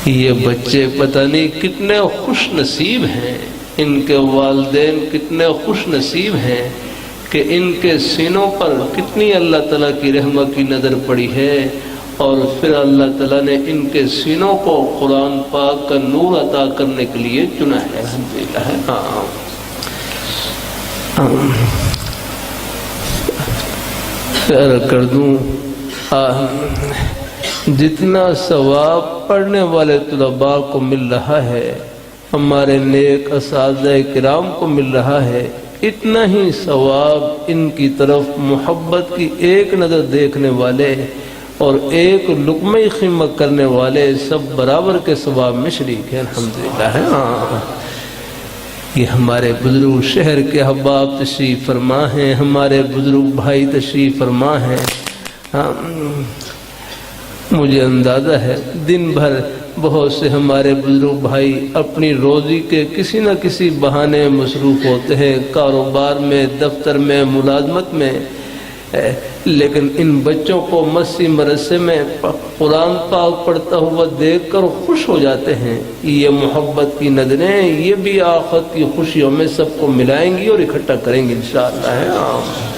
یہ بچے پتہ نہیں کتنے خوش نصیب ہیں، ان کے والدین کتنے خوش نصیب ہیں کہ ان کے سینوں پر کتنی اللہ تعالیٰ کی رحمت کی نظر پڑی ہے، اور پھر اللہ تعالیٰ نے ان کے سینوں کو قرآن پاک کا نور عطا کرنے کے لیے چنا ہے۔ الحمدللہ۔ پیار کر دوں، جتنا ثواب پڑھنے والے طلباء کو مل رہا ہے، ہمارے نیک اساتذہ کرام کو مل رہا ہے، اتنا ہی ثواب ان کی طرف محبت کی ایک نظر دیکھنے والے اور ایک لقمہ خیمہ کرنے والے سب برابر کے ثواب میں شریک ہیں۔ الحمدللہ۔ یہ ہمارے بزرگ شہر کے احباب تشریف فرما ہیں، ہمارے بزرگ بھائی تشریف فرما ہیں۔ مجھے اندازہ ہے دن بھر بہت سے ہمارے بزرگ بھائی اپنی روزی کے کسی نہ کسی بہانے مصروف ہوتے ہیں، کاروبار میں، دفتر میں، ملازمت میں، لیکن ان بچوں کو مسجد مدرسے میں قرآن پاک پڑھتا ہوا دیکھ کر خوش ہو جاتے ہیں۔ یہ محبت کی نظریں یہ بھی آخرت کی خوشیوں میں سب کو ملائیں گی اور اکٹھا کریں گی انشاءاللہ۔